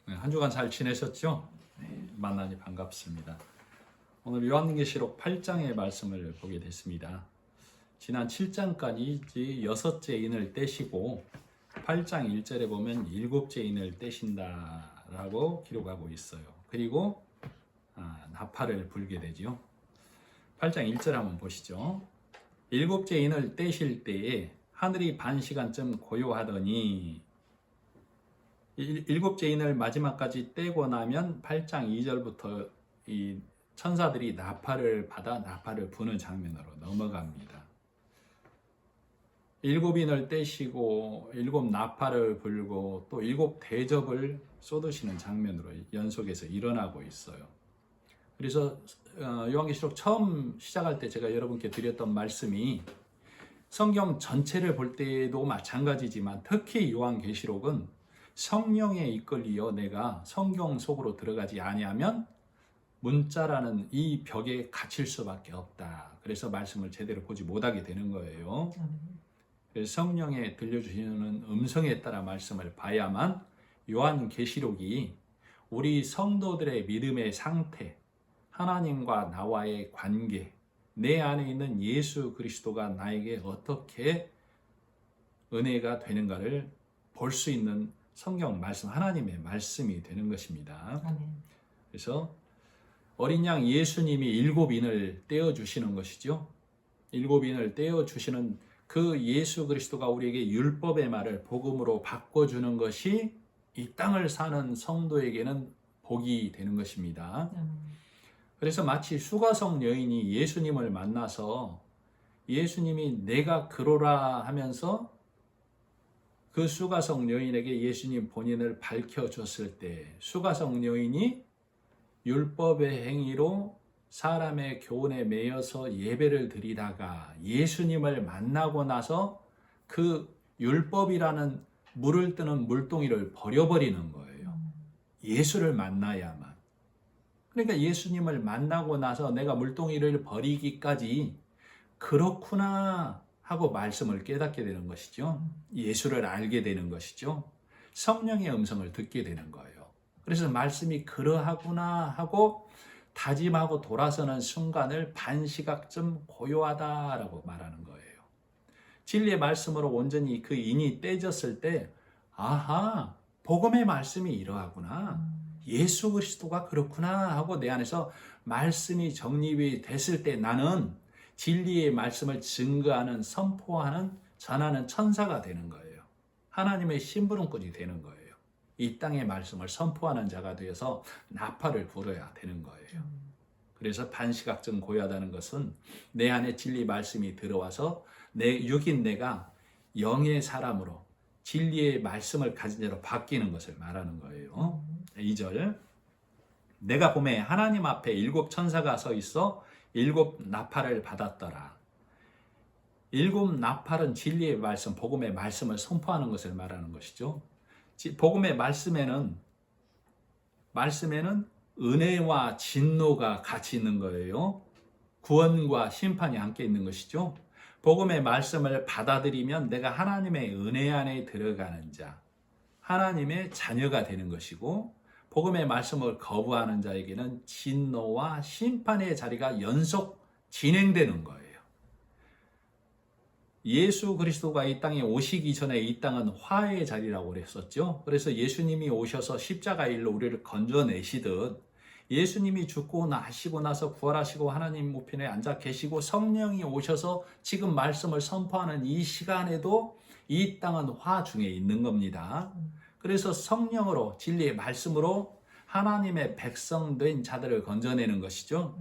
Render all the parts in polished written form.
네, 한 주간 잘 지내셨죠? 네, 만나니 반갑습니다. 오늘 요한계시록 8장의 말씀을 보게 됐습니다. 지난 7장까지 6째 인을 떼시고 8장 1절에 보면 7째 인을 떼신다라고 기록하고 있어요. 그리고 나팔을 불게 되죠. 8장 1절 한번 보시죠. 7째 인을 떼실 때에 하늘이 반 시간쯤 고요하더니 7째 인을 마지막까지 떼고 나면 8장 2절부터 이 천사들이 나팔을 받아 나팔을 부는 장면으로 넘어갑니다. 7인을 떼시고 7 나팔을 불고 또 7 대접을 쏟으시는 장면으로 연속해서 일어나고 있어요. 그래서 요한계시록 처음 시작할 때 제가 여러분께 드렸던 말씀이 성경 전체를 볼 때도 마찬가지지만 특히 요한계시록은 성령에 이끌리어 내가 성경 속으로 들어가지 아니하면 문자라는 이 벽에 갇힐 수밖에 없다. 그래서 말씀을 제대로 보지 못하게 되는 거예요. 그래서 성령에 들려주시는 음성에 따라 말씀을 봐야만 요한계시록이 우리 성도들의 믿음의 상태, 하나님과 나와의 관계, 내 안에 있는 예수 그리스도가 나에게 어떻게 은혜가 되는가를 볼 수 있는 성경 말씀, 하나님의 말씀이 되는 것입니다. 아멘. 그래서 어린 양 예수님이 7인을 떼어주시는 것이죠. 7인을 떼어주시는 그 예수 그리스도가 우리에게 율법의 말을 복음으로 바꿔주는 것이 이 땅을 사는 성도에게는 복이 되는 것입니다. 그래서 마치 수가성 여인이 예수님을 만나서 예수님이 내가 그로라 하면서 그 수가성 여인에게 예수님 본인을 밝혀줬을 때 수가성 여인이 율법의 행위로 사람의 교훈에 매여서 예배를 드리다가 예수님을 만나고 나서 그 율법이라는 물을 뜨는 물동이를 버려버리는 거예요. 예수를 만나야만. 그러니까 예수님을 만나고 나서 내가 물동이를 버리기까지 그렇구나 하고 말씀을 깨닫게 되는 것이죠. 예수를 알게 되는 것이죠. 성령의 음성을 듣게 되는 거예요. 그래서 말씀이 그러하구나 하고 다짐하고 돌아서는 순간을 반시각쯤 고요하다라고 말하는 거예요. 진리의 말씀으로 온전히 그 인이 떼졌을 때 아하, 복음의 말씀이 이러하구나. 예수 그리스도가 그렇구나 하고 내 안에서 말씀이 정립이 됐을 때 나는 진리의 말씀을 증거하는, 선포하는, 전하는 천사가 되는 거예요. 하나님의 심부름꾼이 되는 거예요. 이 땅의 말씀을 선포하는 자가 되어서 나팔을 불어야 되는 거예요. 그래서 반시각쯤 고요하다는 것은 내 안에 진리 말씀이 들어와서 육인 내가 영의 사람으로 진리의 말씀을 가진 자로 바뀌는 것을 말하는 거예요. 2절 내가 보매 하나님 앞에 7 천사가 서 있어 7 나팔을 받았더라. 7 나팔은 진리의 말씀, 복음의 말씀을 선포하는 것을 말하는 것이죠. 복음의 말씀에는 은혜와 진노가 같이 있는 거예요. 구원과 심판이 함께 있는 것이죠. 복음의 말씀을 받아들이면 내가 하나님의 은혜 안에 들어가는 자, 하나님의 자녀가 되는 것이고 복음의 말씀을 거부하는 자에게는 진노와 심판의 자리가 연속 진행되는 거예요. 예수 그리스도가 이 땅에 오시기 전에 이 땅은 화해의 자리라고 그랬었죠. 그래서 예수님이 오셔서 십자가 일로 우리를 건져내시듯 예수님이 죽고 나시고 나서 부활하시고 하나님 우편에 앉아 계시고 성령이 오셔서 지금 말씀을 선포하는 이 시간에도 이 땅은 화 중에 있는 겁니다. 그래서 성령으로 진리의 말씀으로 하나님의 백성된 자들을 건져내는 것이죠.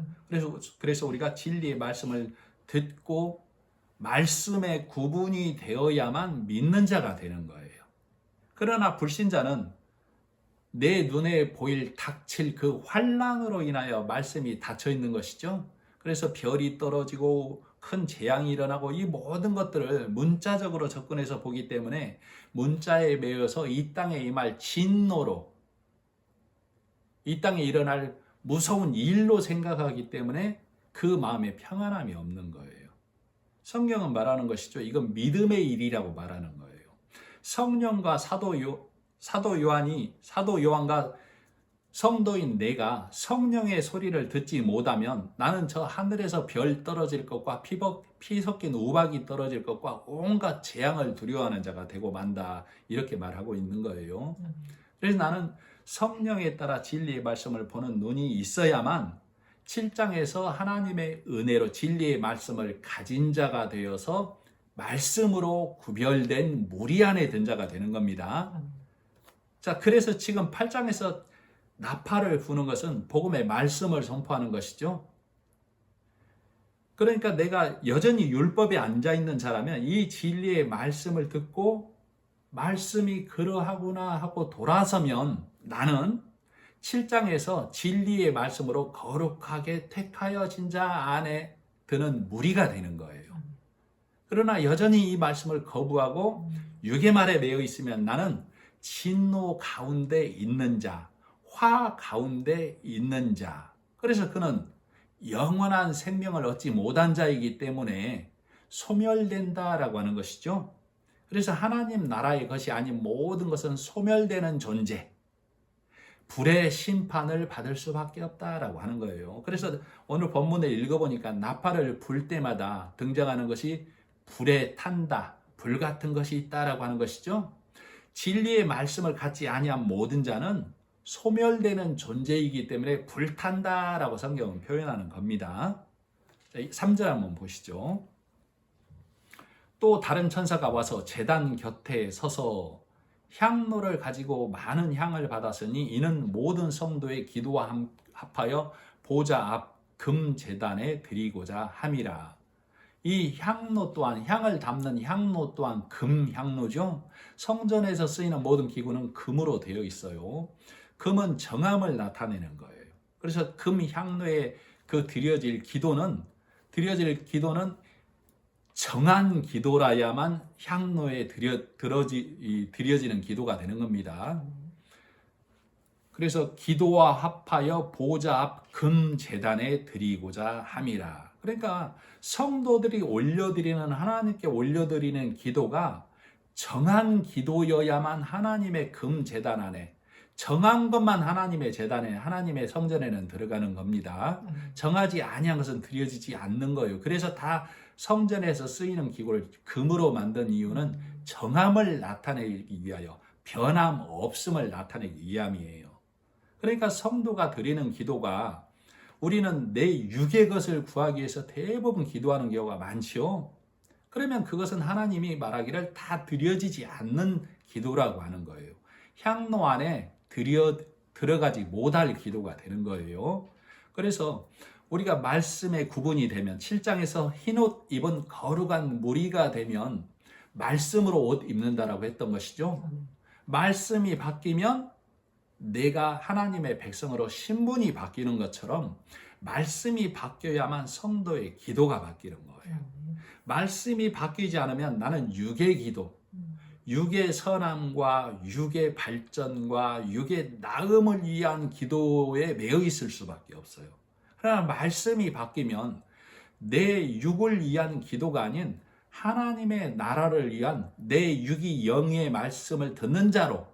그래서 우리가 진리의 말씀을 듣고 말씀에 구분이 되어야만 믿는 자가 되는 거예요. 그러나 불신자는 내 눈에 닥칠 그 환난으로 인하여 말씀이 닫혀 있는 것이죠. 그래서 별이 떨어지고 큰 재앙이 일어나고 이 모든 것들을 문자적으로 접근해서 보기 때문에 문자에 매여서 이 땅에 임할 진노로 이 땅에 일어날 무서운 일로 생각하기 때문에 그 마음에 평안함이 없는 거예요. 성경은 말하는 것이죠. 이건 믿음의 일이라고 말하는 거예요. 성령과 사도 요한과 성도인 내가 성령의 소리를 듣지 못하면 나는 저 하늘에서 별 떨어질 것과 피 섞인 우박이 떨어질 것과 온갖 재앙을 두려워하는 자가 되고 만다, 이렇게 말하고 있는 거예요. 그래서 나는 성령에 따라 진리의 말씀을 보는 눈이 있어야만 7장에서 하나님의 은혜로 진리의 말씀을 가진 자가 되어서 말씀으로 구별된 무리 안에 든 자가 되는 겁니다. 자, 그래서 지금 8장에서 나팔을 부는 것은 복음의 말씀을 선포하는 것이죠. 그러니까 내가 여전히 율법에 앉아있는 자라면 이 진리의 말씀을 듣고 말씀이 그러하구나 하고 돌아서면 나는 7장에서 진리의 말씀으로 거룩하게 택하여진 자 안에 드는 무리가 되는 거예요. 그러나 여전히 이 말씀을 거부하고 육의 말에 매여 있으면 나는 진노 가운데 있는 자, 화 가운데 있는 자. 그래서 그는 영원한 생명을 얻지 못한 자이기 때문에 소멸된다라고 하는 것이죠. 그래서 하나님 나라의 것이 아닌 모든 것은 소멸되는 존재, 불의 심판을 받을 수밖에 없다라고 하는 거예요. 그래서 오늘 본문을 읽어보니까 나팔을 불 때마다 등장하는 것이 불에 탄다, 불 같은 것이 있다라고 하는 것이죠. 진리의 말씀을 갖지 아니한 모든 자는 소멸되는 존재이기 때문에 불탄다라고 성경은 표현하는 겁니다. 3절 한번 보시죠. 또 다른 천사가 와서 제단 곁에 서서 향로를 가지고 많은 향을 받았으니 이는 모든 성도의 기도와 합하여 보좌 앞 금 제단에 드리고자 함이라. 이 향로 또한, 향을 담는 향로 또한 금 향로죠. 성전에서 쓰이는 모든 기구는 금으로 되어 있어요. 금은 정함을 나타내는 거예요. 그래서 금 향로에 드려질 기도는 정한 기도라야만 향로에 드려지는 기도가 되는 겁니다. 그래서 기도와 합하여 보좌 앞 금 제단에 드리고자 함이라. 그러니까 성도들이 하나님께 올려드리는 기도가 정한 기도여야만 하나님의 금 제단 안에, 정한 것만 하나님의 제단에, 하나님의 성전에는 들어가는 겁니다. 정하지 아니한 것은 드려지지 않는 거예요. 그래서 다 성전에서 쓰이는 기구를 금으로 만든 이유는 정함을 나타내기 위하여, 변함 없음을 나타내기 위함이에요. 그러니까 성도가 드리는 기도가, 우리는 내 육의 것을 구하기 위해서 대부분 기도하는 경우가 많죠. 그러면 그것은 하나님이 말하기를 다 드려지지 않는 기도라고 하는 거예요. 향로 안에 들어가지 못할 기도가 되는 거예요. 그래서 우리가 말씀에 구분이 되면, 7장에서 흰옷 입은 거룩한 무리가 되면 말씀으로 옷 입는다라고 했던 것이죠. 말씀이 바뀌면 내가 하나님의 백성으로 신분이 바뀌는 것처럼 말씀이 바뀌어야만 성도의 기도가 바뀌는 거예요. 말씀이 바뀌지 않으면 나는 육의 기도, 육의 선함과 육의 발전과 육의 나음을 위한 기도에 매여 있을 수밖에 없어요. 그러나 말씀이 바뀌면 내 육을 위한 기도가 아닌 하나님의 나라를 위한, 내 육이 영의 말씀을 듣는 자로,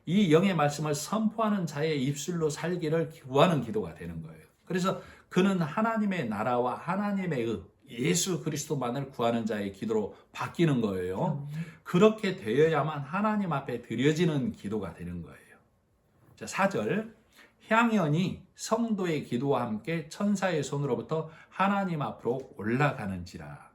이 영의 말씀을 선포하는 자의 입술로 살기를 구하는 기도가 되는 거예요. 그래서 그는 하나님의 나라와 하나님의 예수 그리스도만을 구하는 자의 기도로 바뀌는 거예요. 그렇게 되어야만 하나님 앞에 드려지는 기도가 되는 거예요. 자, 4절. 향연이 성도의 기도와 함께 천사의 손으로부터 하나님 앞으로 올라가는지라.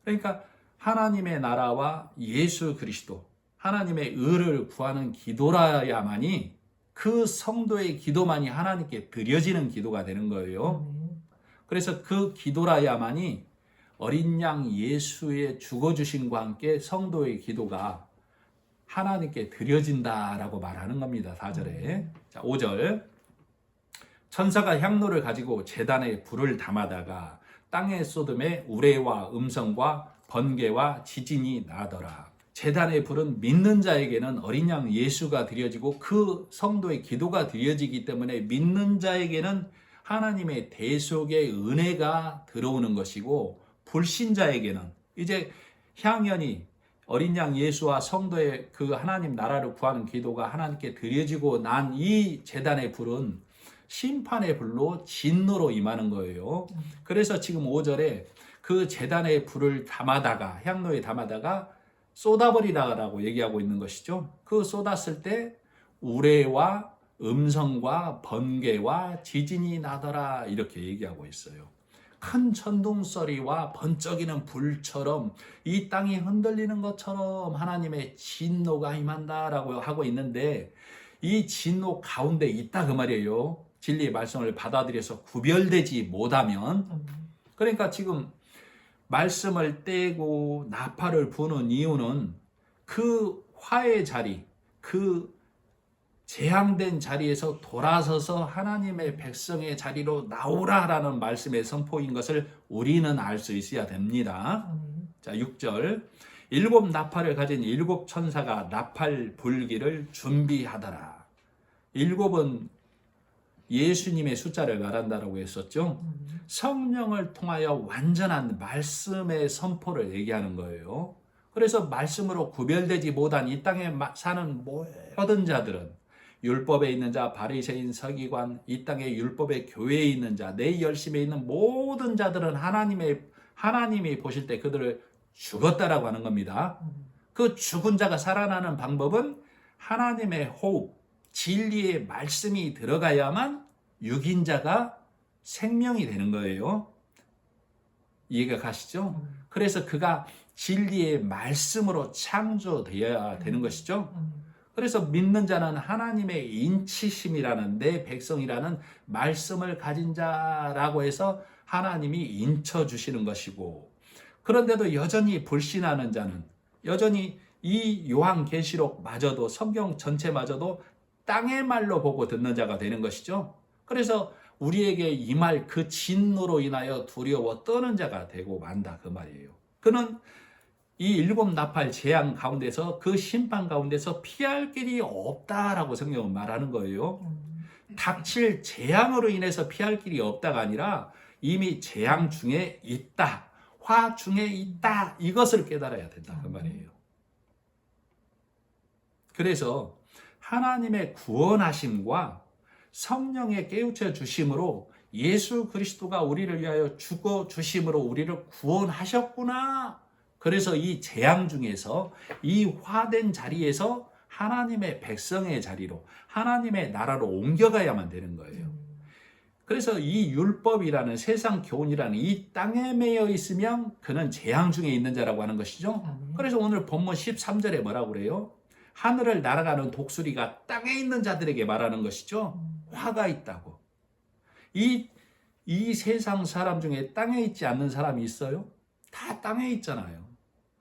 그러니까 하나님의 나라와 예수 그리스도, 하나님의 의를 구하는 기도라야만이, 그 성도의 기도만이 하나님께 드려지는 기도가 되는 거예요. 그래서 그 기도라야만이 어린 양 예수의 죽어주심과 함께 성도의 기도가 하나님께 드려진다라고 말하는 겁니다. 4절에. 자, 5절. 천사가 향로를 가지고 제단에 불을 담아다가 땅에 쏟음에 우레와 음성과 번개와 지진이 나더라. 제단의 불은 믿는 자에게는 어린 양 예수가 드려지고 그 성도의 기도가 드려지기 때문에 믿는 자에게는 하나님의 대속의 은혜가 들어오는 것이고, 불신자에게는 이제 향연이 어린 양 예수와 성도의 그 하나님 나라를 구하는 기도가 하나님께 드려지고 난 이 제단의 불은 심판의 불로 진노로 임하는 거예요. 그래서 지금 5절에 그 제단의 불을 담아다가 향로에 담아다가 쏟아버리라고 얘기하고 있는 것이죠. 그 쏟았을 때 우레와 음성과 번개와 지진이 나더라 이렇게 얘기하고 있어요. 큰 천둥소리와 번쩍이는 불처럼 이 땅이 흔들리는 것처럼 하나님의 진노가 임한다라고 하고 있는데 이 진노 가운데 있다 그 말이에요. 진리의 말씀을 받아들여서 구별되지 못하면. 그러니까 지금 말씀을 떼고 나팔을 부는 이유는 그 화의 자리, 그 재앙된 자리에서 돌아서서 하나님의 백성의 자리로 나오라라는 말씀의 선포인 것을 우리는 알 수 있어야 됩니다. 자, 6절. 7 나팔을 가진 7 천사가 나팔 불기를 준비하더라. 7은 예수님의 숫자를 말한다라고 했었죠. 성령을 통하여 완전한 말씀의 선포를 얘기하는 거예요. 그래서 말씀으로 구별되지 못한 이 땅에 사는 모든 자들은 율법에 있는 자, 바리새인, 서기관, 이 땅의 율법의 교회에 있는 자, 내 열심에 있는 모든 자들은 하나님이 보실 때 그들을 죽었다라고 하는 겁니다. 그 죽은 자가 살아나는 방법은 하나님의 호흡, 진리의 말씀이 들어가야만 육인 자가 생명이 되는 거예요. 이해가 가시죠? 그래서 그가 진리의 말씀으로 창조되어야 되는 것이죠. 그래서 믿는 자는 하나님의 인치심이라는 내 백성이라는 말씀을 가진 자라고 해서 하나님이 인쳐주시는 것이고, 그런데도 여전히 불신하는 자는 여전히 이 요한계시록마저도 성경 전체마저도 땅의 말로 보고 듣는 자가 되는 것이죠. 그래서 우리에게 임할 그 진노로 인하여 두려워 떠는 자가 되고 만다 그 말이에요. 그는 이 7 나팔 재앙 가운데서 그 심판 가운데서 피할 길이 없다라고 성경은 말하는 거예요. 닥칠 재앙으로 인해서 피할 길이 없다가 아니라 이미 재앙 중에 있다, 화 중에 있다, 이것을 깨달아야 된다 그 말이에요. 그래서 하나님의 구원하심과 성령의 깨우쳐 주심으로 예수 그리스도가 우리를 위하여 죽어 주심으로 우리를 구원하셨구나. 그래서 이 재앙 중에서 이 화된 자리에서 하나님의 백성의 자리로 하나님의 나라로 옮겨가야만 되는 거예요. 그래서 이 율법이라는 세상 교훈이라는 이 땅에 매여 있으면 그는 재앙 중에 있는 자라고 하는 것이죠. 그래서 오늘 본문 13절에 뭐라고 그래요? 하늘을 날아가는 독수리가 땅에 있는 자들에게 말하는 것이죠. 화가 있다고. 이 세상 사람 중에 땅에 있지 않는 사람이 있어요? 다 땅에 있잖아요.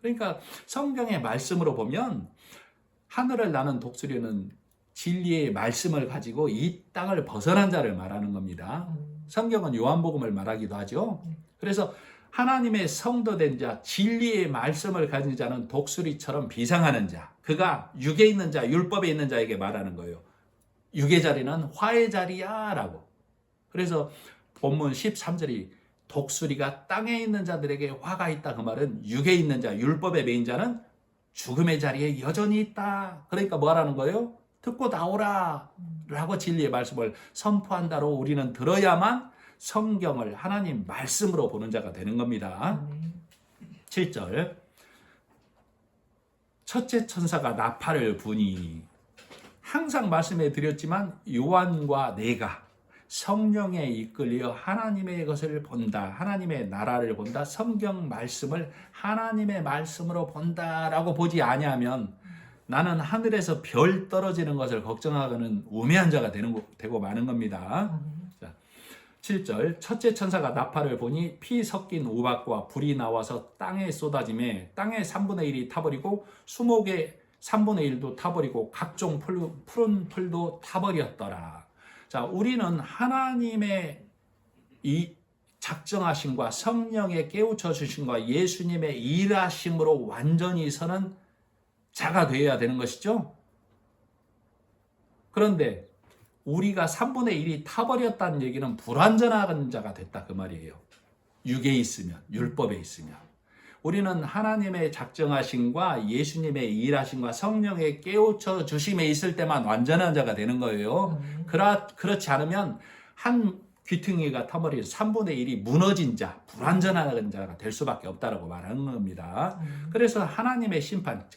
그러니까 성경의 말씀으로 보면 하늘을 나는 독수리는 진리의 말씀을 가지고 이 땅을 벗어난 자를 말하는 겁니다. 성경은 요한복음을 말하기도 하죠. 그래서 하나님의 성도된 자, 진리의 말씀을 가진 자는 독수리처럼 비상하는 자, 그가 육에 있는 자, 율법에 있는 자에게 말하는 거예요. 육의 자리는 화의 자리야 라고. 그래서 본문 13절이 독수리가 땅에 있는 자들에게 화가 있다, 그 말은 육에 있는 자, 율법에 매인 자는 죽음의 자리에 여전히 있다. 그러니까 뭐 하라는 거예요? 듣고 나오라 라고 진리의 말씀을 선포한다로 우리는 들어야만 성경을 하나님 말씀으로 보는 자가 되는 겁니다. 7절. 첫째 천사가 나팔을 부니, 항상 말씀해 드렸지만 요한과 내가 성령에 이끌려 하나님의 것을 본다, 하나님의 나라를 본다, 성경 말씀을 하나님의 말씀으로 본다라고 보지 아니하면 나는 하늘에서 별 떨어지는 것을 걱정하고는 우매한 자가 되고 마는 겁니다. 7절. 첫째 천사가 나팔을 부니 피 섞인 우박과 불이 나와서 땅에 쏟아지매 땅의 3분의 1이 타버리고 수목의 3분의 1도 타버리고 각종 푸른 풀도 타버렸더라. 자, 우리는 하나님의 이 작정하심과 성령의 깨우쳐 주심과 예수님의 일하심으로 완전히 서는 자가 되어야 되는 것이죠. 그런데 우리가 3분의 1이 타버렸다는 얘기는 불완전한 자가 됐다 그 말이에요. 육에 있으면, 율법에 있으면. 우리는 하나님의 작정하심과 예수님의 일하심과 성령의 깨우쳐 주심에 있을 때만 완전한 자가 되는 거예요. 그렇지 않으면 한 귀퉁이가 타버린 3분의 1이 무너진 자, 불완전한 자가 될 수밖에 없다라고 말하는 겁니다. 그래서 하나님의 심판,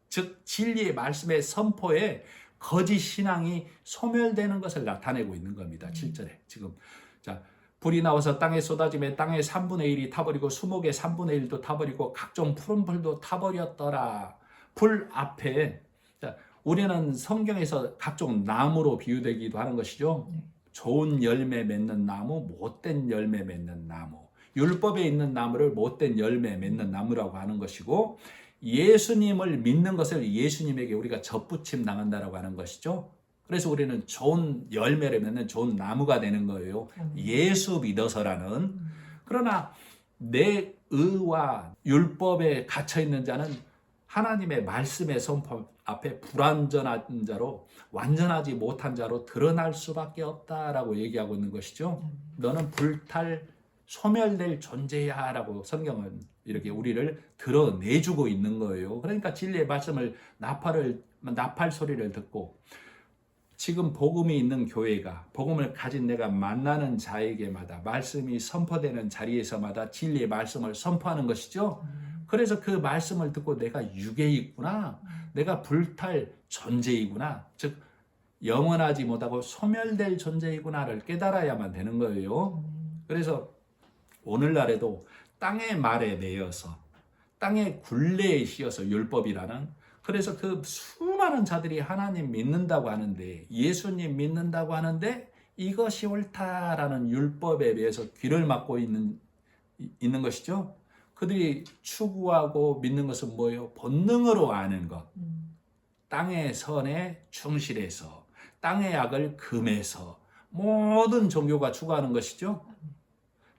즉 진리의 말씀의 선포에 거짓 신앙이 소멸되는 것을 나타내고 있는 겁니다. 7절에 지금 자, 불이 나와서 땅에 쏟아지며 땅의 3분의 1이 타버리고 수목의 3분의 1도 타버리고 각종 푸른 풀도 타버렸더라. 불 앞에 자, 우리는 성경에서 각종 나무로 비유되기도 하는 것이죠. 좋은 열매 맺는 나무, 못된 열매 맺는 나무. 율법에 있는 나무를 못된 열매 맺는 나무라고 하는 것이고, 예수님을 믿는 것을 예수님에게 우리가 접붙임 당한다라고 하는 것이죠. 그래서 우리는 좋은 열매를 맺는 좋은 나무가 되는 거예요. 예수 믿어서라는. 그러나 내 의와 율법에 갇혀 있는 자는 하나님의 말씀의 선포 앞에 불완전한 자로, 완전하지 못한 자로 드러날 수밖에 없다라고 얘기하고 있는 것이죠. 너는 불탈 소멸될 존재야 라고 성경은 이렇게 우리를 드러내주고 있는 거예요. 그러니까 진리의 말씀을 나팔 소리를 듣고 지금 복음이 있는 교회가, 복음을 가진 내가 만나는 자에게마다 말씀이 선포되는 자리에서마다 진리의 말씀을 선포하는 것이죠. 그래서 그 말씀을 듣고 내가 육에 있구나, 내가 불탈 존재이구나, 즉 영원하지 못하고 소멸될 존재이구나를 깨달아야만 되는 거예요. 그래서 오늘날에도 땅의 말에 매여서, 땅의 굴레에 씌어서 율법이라는, 그래서 그 수많은 자들이 하나님 믿는다고 하는데, 예수님 믿는다고 하는데 이것이 옳다라는 율법에 대해서 귀를 막고 있는 것이죠. 그들이 추구하고 믿는 것은 뭐예요? 본능으로 아는 것. 땅의 선에 충실해서, 땅의 악을 금해서 모든 종교가 추구하는 것이죠.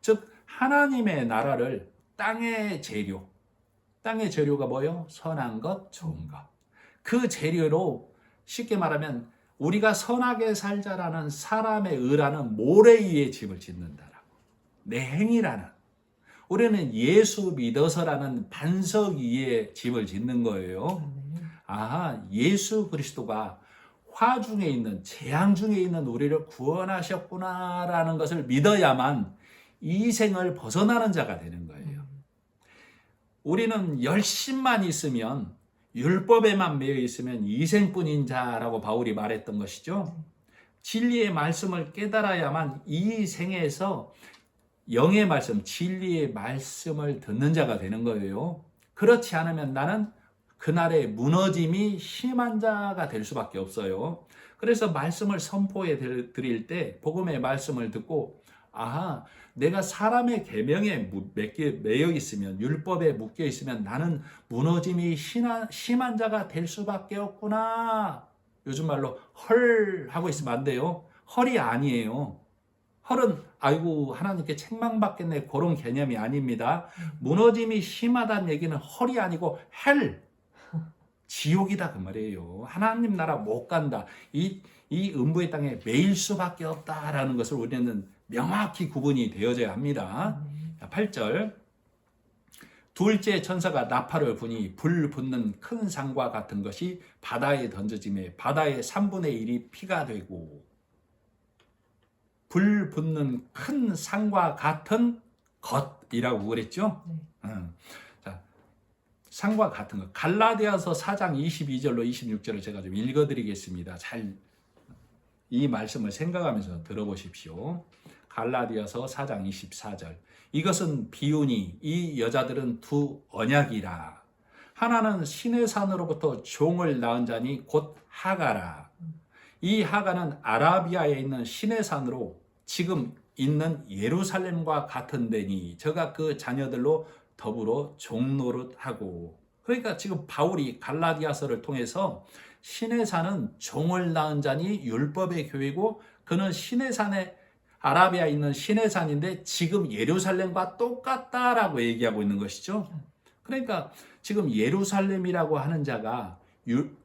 즉 하나님의 나라를 땅의 재료, 땅의 재료가 뭐예요? 선한 것, 좋은 것. 그 재료로 쉽게 말하면 우리가 선하게 살자라는 사람의 의라는 모래 위에 집을 짓는다라고. 내 행위라는. 우리는 예수 믿어서라는 반석 위에 집을 짓는 거예요. 아, 예수 그리스도가 화 중에 있는, 재앙 중에 있는 우리를 구원하셨구나라는 것을 믿어야만 이 생을 벗어나는 자가 되는 거예요. 우리는 열심만 있으면, 율법에만 매여 있으면 이생뿐인 자라고 바울이 말했던 것이죠. 진리의 말씀을 깨달아야만 이 생에서 영의 말씀, 진리의 말씀을 듣는 자가 되는 거예요. 그렇지 않으면 나는 그날의 무너짐이 심한 자가 될 수밖에 없어요. 그래서 말씀을 선포해 드릴 때 복음의 말씀을 듣고, 아하, 내가 사람의 계명에 매여 있으면, 율법에 묶여 있으면 나는 무너짐이 심한 자가 될 수밖에 없구나. 요즘 말로 헐 하고 있으면 안 돼요. 헐이 아니에요. 헐은 아이고 하나님께 책망받겠네, 그런 개념이 아닙니다. 무너짐이 심하다는 얘기는 헐이 아니고 헬, 지옥이다 그 말이에요. 하나님 나라 못 간다, 이 음부의 땅에 매일 수밖에 없다라는 것을 우리는 명확히 구분이 되어져야 합니다. 8절, 둘째 천사가 나팔을 부니 불 붙는 큰 상과 같은 것이 바다에 던져지매 바다의 3분의 1이 피가 되고. 불 붙는 큰 상과 같은 것이라고 그랬죠. 자, 상과 같은 것. 갈라디아서 4장 22절로 26절을 제가 좀 읽어드리겠습니다. 잘 이 말씀을 생각하면서 들어보십시오. 갈라디아서 4장 24절. 이것은 비유니 이 여자들은 두 언약이라. 하나는 신의 산으로부터 종을 낳은 자니 곧 하가라. 이 하가는 아라비아에 있는 신의 산으로 지금 있는 예루살렘과 같은 데니 저가 그 자녀들로 더불어 종노릇하고. 그러니까 지금 바울이 갈라디아서를 통해서 신의 산은 종을 낳은 자니 율법의 교회고, 그는 신의 산에, 아라비아에 있는 신의 산인데 지금 예루살렘과 똑같다라고 얘기하고 있는 것이죠. 그러니까 지금 예루살렘이라고 하는 자가,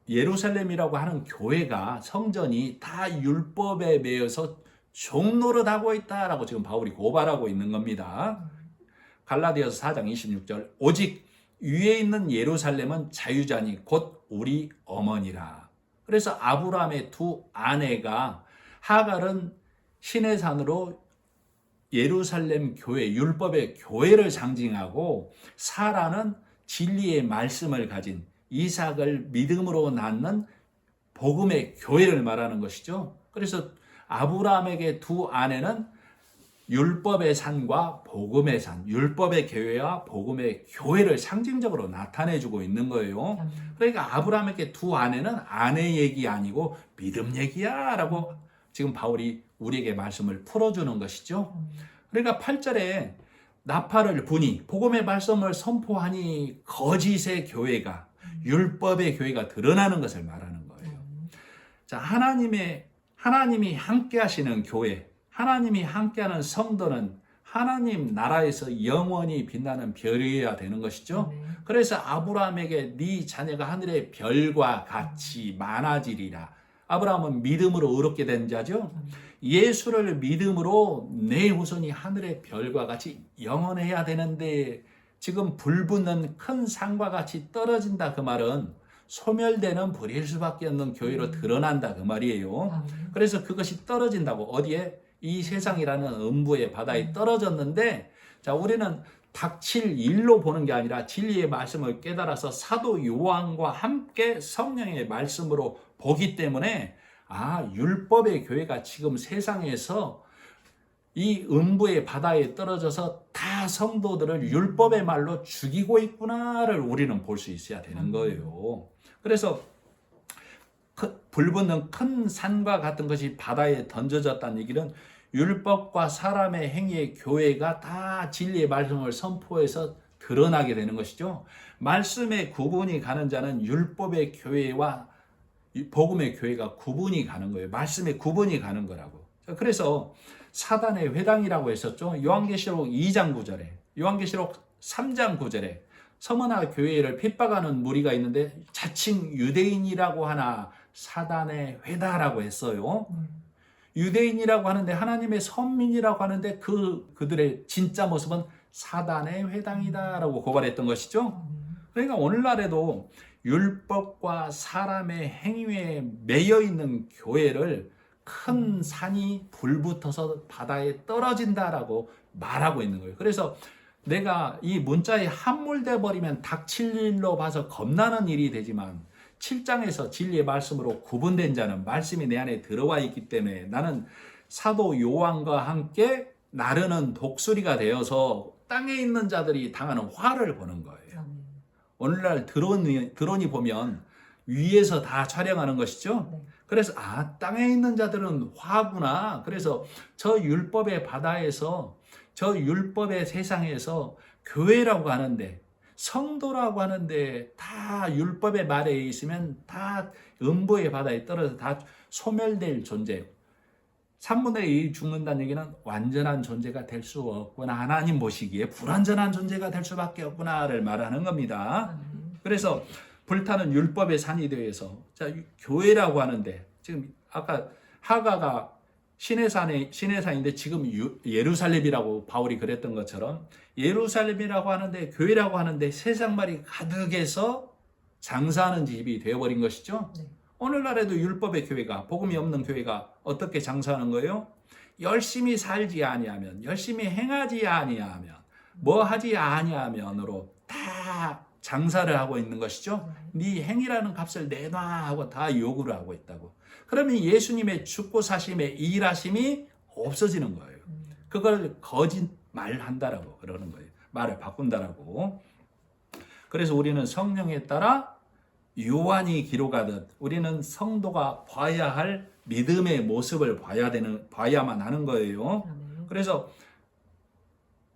예루살렘이라고 하는 교회가, 성전이 다 율법에 매여서 종노릇하고 있다라고 지금 바울이 고발하고 있는 겁니다. 갈라디아서 4장 26절. 오직 위에 있는 예루살렘은 자유자니 곧 우리 어머니라. 그래서 아브라함의 두 아내가 하갈은 신의 산으로 예루살렘 교회, 율법의 교회를 상징하고 사라는 진리의 말씀을 가진 이삭을 믿음으로 낳는 복음의 교회를 말하는 것이죠. 그래서 아브라함에게 두 아내는 율법의 산과 복음의 산, 율법의 교회와 복음의 교회를 상징적으로 나타내주고 있는 거예요. 그러니까 아브라함에게 두 아내는 아내 얘기 아니고 믿음 얘기야 라고 지금 바울이 우리에게 말씀을 풀어주는 것이죠. 그러니까 8절에 나팔을 부니 복음의 말씀을 선포하니 거짓의 교회가 율법의 교회가 드러나는 것을 말하는 거예요. 자, 하나님이 함께 하시는 교회, 하나님이 함께하는 성도는 하나님 나라에서 영원히 빛나는 별이어야 되는 것이죠. 그래서 아브라함에게 네 자녀가 하늘의 별과 같이 많아지리라. 아브라함은 믿음으로 의롭게 된 자죠. 예수를 믿음으로 내 후손이 하늘의 별과 같이 영원해야 되는데 지금 불붙는 큰 산과 같이 떨어진다 그 말은 소멸되는 불일 수밖에 없는 교회로 드러난다 그 말이에요. 그래서 그것이 떨어진다고 어디에? 이 세상이라는 음부의 바다에 떨어졌는데 자 우리는 닥칠 일로 보는 게 아니라 진리의 말씀을 깨달아서 사도 요한과 함께 성령의 말씀으로 보기 때문에 율법의 교회가 지금 세상에서 이 음부의 바다에 떨어져서 다 성도들을 율법의 말로 죽이고 있구나를 우리는 볼 수 있어야 되는 거예요. 그래서 불붙는 큰 산과 같은 것이 바다에 던져졌다는 얘기는 율법과 사람의 행위의 교회가 다 진리의 말씀을 선포해서 드러나게 되는 것이죠. 말씀의 구분이 가는 자는 율법의 교회와 복음의 교회가 구분이 가는 거예요. 말씀의 구분이 가는 거라고. 그래서 사단의 회당이라고 했었죠. 요한계시록 2장 9절에, 요한계시록 3장 9절에 서머나 교회를 핍박하는 무리가 있는데 자칭 유대인이라고 하나 사단의 회다라고 했어요. 유대인이라고 하는데 하나님의 선민이라고 하는데 그들의 진짜 모습은 사단의 회당이다라고 고발했던 것이죠. 그러니까 오늘날에도 율법과 사람의 행위에 매여 있는 교회를 큰 산이 불붙어서 바다에 떨어진다라고 말하고 있는 거예요. 그래서 내가 이 문자에 함몰돼 버리면 닥칠 일로 봐서 겁나는 일이 되지만 7장에서 진리의 말씀으로 구분된 자는 말씀이 내 안에 들어와 있기 때문에 나는 사도 요한과 함께 나르는 독수리가 되어서 땅에 있는 자들이 당하는 화를 보는 거예요. 오늘날 드론이 보면 위에서 다 촬영하는 것이죠. 그래서 땅에 있는 자들은 화구나. 그래서 저 율법의 바다에서 저 율법의 세상에서 교회라고 하는데 성도라고 하는데 다 율법의 말에 있으면 다 음부의 바다에 떨어져 다 소멸될 존재. 3분의 1 죽는다는 얘기는 완전한 존재가 될 수 없구나. 하나님 보시기에 불완전한 존재가 될 수밖에 없구나를 말하는 겁니다. 그래서 불타는 율법의 산이 되어서 자, 교회라고 하는데 지금 아까 하가가 신의 산인데 지금 예루살렘이라고 바울이 그랬던 것처럼 예루살렘이라고 하는데 교회라고 하는데 세상 말이 가득해서 장사하는 집이 되어버린 것이죠. 오늘날에도 율법의 교회가 복음이 없는 교회가 어떻게 장사하는 거예요? 열심히 살지 아니하면 열심히 행하지 아니하면 뭐 하지 아니하면으로 다 장사를 하고 있는 것이죠. 네 행위라는 값을 내놔 하고 다 요구를 하고 있다고. 그러면 예수님의 죽고 사심의 일하심이 없어지는 거예요. 그걸 거짓 말한다라고 그러는 거예요. 말을 바꾼다라고. 그래서 우리는 성령에 따라 요한이 기록하듯 우리는 성도가 봐야 할 믿음의 모습을 봐야만 하는 거예요. 그래서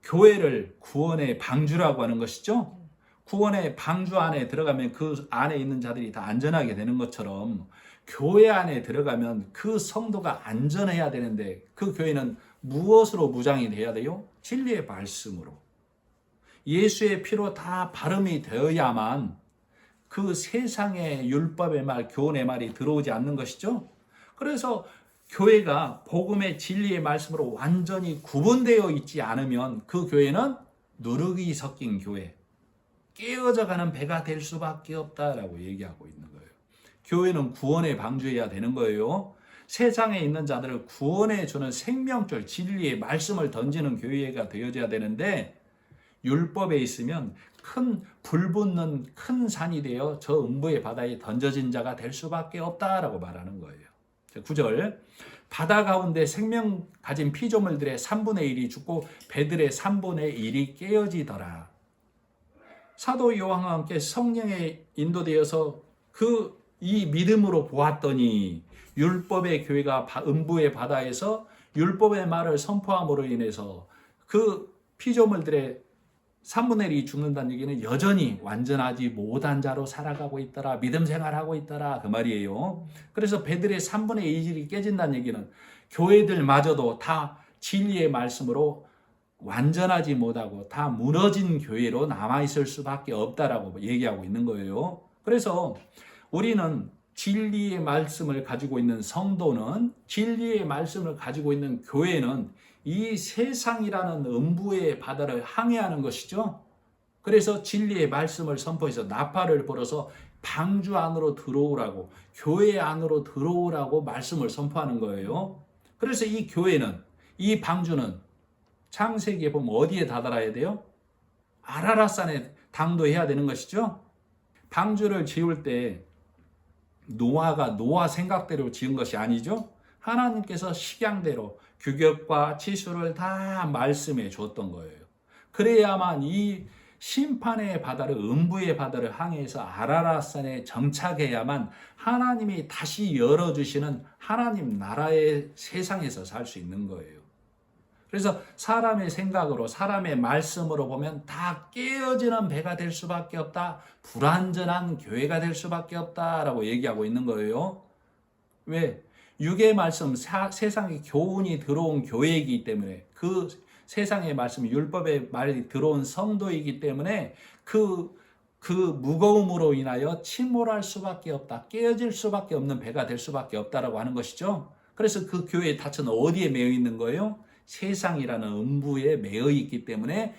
교회를 구원의 방주라고 하는 것이죠. 구원의 방주 안에 들어가면 그 안에 있는 자들이 다 안전하게 되는 것처럼 교회 안에 들어가면 그 성도가 안전해야 되는데 그 교회는 무엇으로 무장이 돼야 돼요? 진리의 말씀으로. 예수의 피로 다 발음이 되어야만 그 세상의 율법의 말, 교훈의 말이 들어오지 않는 것이죠. 그래서 교회가 복음의 진리의 말씀으로 완전히 구분되어 있지 않으면 그 교회는 누룩이 섞인 교회, 깨어져가는 배가 될 수밖에 없다라고 얘기하고 있는 거예요. 교회는 구원의 방주여야 되는 거예요. 세상에 있는 자들을 구원해 주는 생명줄 진리의 말씀을 던지는 교회가 되어져야 되는데, 율법에 있으면 큰 불붙는 큰 산이 되어 저 음부의 바다에 던져진 자가 될 수밖에 없다라고 말하는 거예요. 9절, 바다 가운데 생명 가진 피조물들의 3분의 1이 죽고 배들의 3분의 1이 깨어지더라. 사도 요한과 함께 성령에 인도되어서 이 믿음으로 보았더니 율법의 교회가 음부의 바다에서 율법의 말을 선포함으로 인해서 그 피조물들의 3분의 1이 죽는다는 얘기는 여전히 완전하지 못한 자로 살아가고 있더라. 믿음 생활하고 있더라. 그 말이에요. 그래서 배들의 3분의 1이 깨진다는 얘기는 교회들마저도 다 진리의 말씀으로 완전하지 못하고 다 무너진 교회로 남아있을 수밖에 없다라고 얘기하고 있는 거예요. 그래서 우리는 진리의 말씀을 가지고 있는 성도는, 진리의 말씀을 가지고 있는 교회는 이 세상이라는 음부의 바다를 항해하는 것이죠. 그래서 진리의 말씀을 선포해서 나팔을 불어서 방주 안으로 들어오라고, 교회 안으로 들어오라고 말씀을 선포하는 거예요. 그래서 이 교회는, 이 방주는 창세기에 보면 어디에 다다라야 돼요? 아라랏산에 당도해야 되는 것이죠. 방주를 지을 때 노아가 노아 생각대로 지은 것이 아니죠. 하나님께서 식양대로 규격과 치수를 다 말씀해 줬던 거예요. 그래야만 이 심판의 바다를, 음부의 바다를 항해해서 아라랏산에 정착해야만 하나님이 다시 열어주시는 하나님 나라의 세상에서 살 수 있는 거예요. 그래서 사람의 생각으로, 사람의 말씀으로 보면 다 깨어지는 배가 될 수밖에 없다. 불완전한 교회가 될 수밖에 없다라고 얘기하고 있는 거예요. 왜? 육의 말씀, 세상에 교훈이 들어온 교회이기 때문에, 그 세상의 말씀, 율법의 말이 들어온 성도이기 때문에 그 무거움으로 인하여 침몰할 수밖에 없다. 깨어질 수밖에 없는 배가 될 수밖에 없다라고 하는 것이죠. 그래서 그 교회의 닻은 어디에 매여 있는 거예요? 세상이라는 음부에 매여 있기 때문에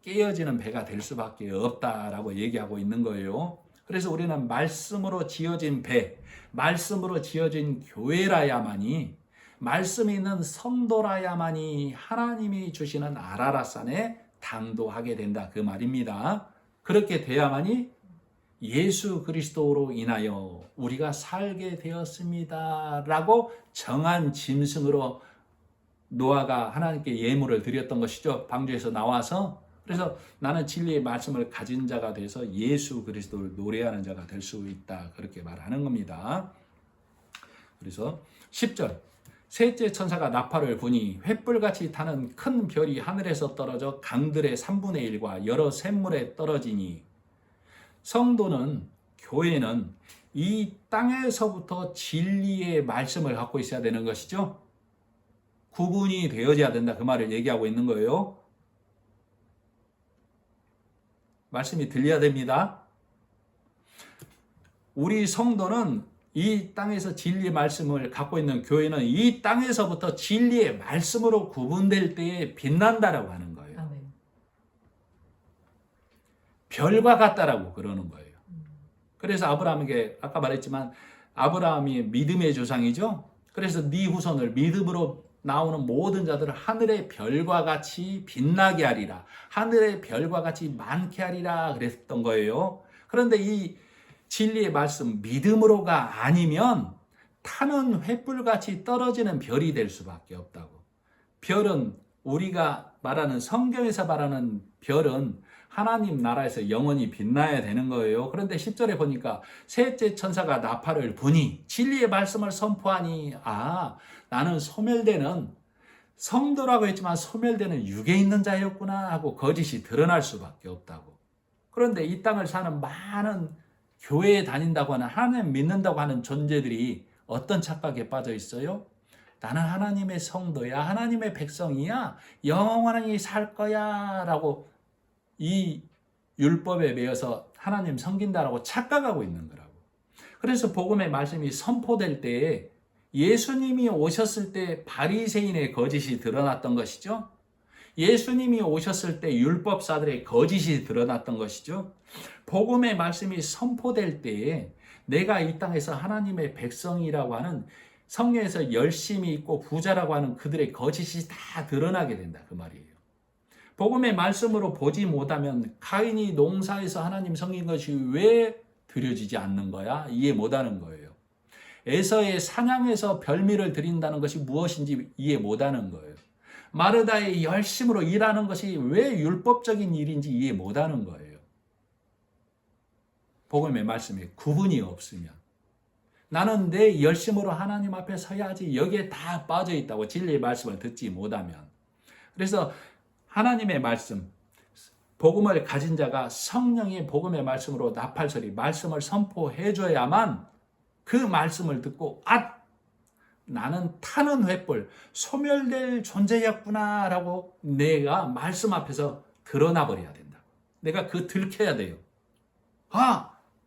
깨어지는 배가 될 수밖에 없다라고 얘기하고 있는 거예요. 그래서 우리는 말씀으로 지어진 배, 말씀으로 지어진 교회라야만이, 말씀이 있는 성도라야만이 하나님이 주시는 아라랏산에 당도하게 된다, 그 말입니다. 그렇게 돼야만이 예수 그리스도로 인하여 우리가 살게 되었습니다 라고 정한 짐승으로 노아가 하나님께 예물을 드렸던 것이죠. 방주에서 나와서. 그래서 나는 진리의 말씀을 가진 자가 돼서 예수 그리스도를 노래하는 자가 될 수 있다, 그렇게 말하는 겁니다. 그래서 10절, 셋째 천사가 나팔을 부니 횃불같이 타는 큰 별이 하늘에서 떨어져 강들의 3분의 1과 여러 샘물에 떨어지니, 성도는, 교회는 이 땅에서부터 진리의 말씀을 갖고 있어야 되는 것이죠. 구분이 되어져야 된다, 그 말을 얘기하고 있는 거예요. 말씀이 들려야 됩니다. 우리 성도는, 이 땅에서 진리의 말씀을 갖고 있는 교회는 이 땅에서부터 진리의 말씀으로 구분될 때에 빛난다라고 하는 거예요. 아멘. 별과 같다라고 그러는 거예요. 그래서 아브라함에게, 아까 말했지만 아브라함이 믿음의 조상이죠. 그래서 네 후손을 믿음으로 나오는 모든 자들을 하늘의 별과 같이 빛나게 하리라, 하늘의 별과 같이 많게 하리라 그랬던 거예요. 그런데 이 진리의 말씀, 믿음으로가 아니면 타는 횃불같이 떨어지는 별이 될 수밖에 없다고. 별은, 우리가 말하는, 성경에서 말하는 별은 하나님 나라에서 영원히 빛나야 되는 거예요. 그런데 10절에 보니까 셋째 천사가 나팔을 부니, 진리의 말씀을 선포하니, 나는 소멸되는, 성도라고 했지만 소멸되는 육에 있는 자였구나 하고 거짓이 드러날 수밖에 없다고. 그런데 이 땅을 사는 많은 교회에 다닌다고 하는, 하나님 믿는다고 하는 존재들이 어떤 착각에 빠져 있어요? 나는 하나님의 성도야, 하나님의 백성이야, 영원히 살 거야 라고 이 율법에 매여서 하나님 섬긴다라고 착각하고 있는 거라고. 그래서 복음의 말씀이 선포될 때에, 예수님이 오셨을 때 바리새인의 거짓이 드러났던 것이죠. 예수님이 오셨을 때 율법사들의 거짓이 드러났던 것이죠. 복음의 말씀이 선포될 때에 내가 이 땅에서 하나님의 백성이라고 하는 성경에서 열심히 있고 부자라고 하는 그들의 거짓이 다 드러나게 된다 그 말이에요. 복음의 말씀으로 보지 못하면 가인이 농사에서 하나님 섬긴 것이 왜 드려지지 않는 거야? 이해 못하는 거예요. 에서의 사냥에서 별미를 드린다는 것이 무엇인지 이해 못하는 거예요. 마르다의 열심으로 일하는 것이 왜 율법적인 일인지 이해 못하는 거예요. 복음의 말씀에 구분이 없으면 나는 내 열심으로 하나님 앞에 서야지 여기에 다 빠져 있다고 진리의 말씀을 듣지 못하면 그래서 하나님의 말씀 복음을 가진 자가 성령의 복음의 말씀으로 나팔소리 말씀을 선포해 줘야만 그 말씀을 듣고 나는 타는 횃불 소멸될 존재였구나 라고 내가 말씀 앞에서 드러나 버려야 된다. 내가 들켜야 돼요.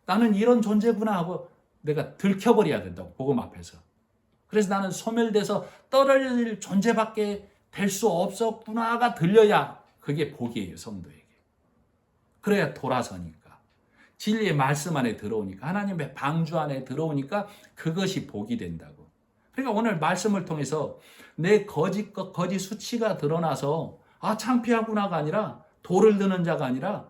나는 이런 존재구나 하고 내가 들켜버려야 된다고 복음 앞에서. 그래서 나는 소멸돼서 떨어질 존재밖에 될 수 없었구나가 들려야 그게 복이에요. 성도에게. 그래야 돌아서니까. 진리의 말씀 안에 들어오니까 하나님의 방주 안에 들어오니까 그것이 복이 된다고. 그러니까 오늘 말씀을 통해서 내 거짓 수치가 드러나서 창피하구나가 아니라 돌을 드는 자가 아니라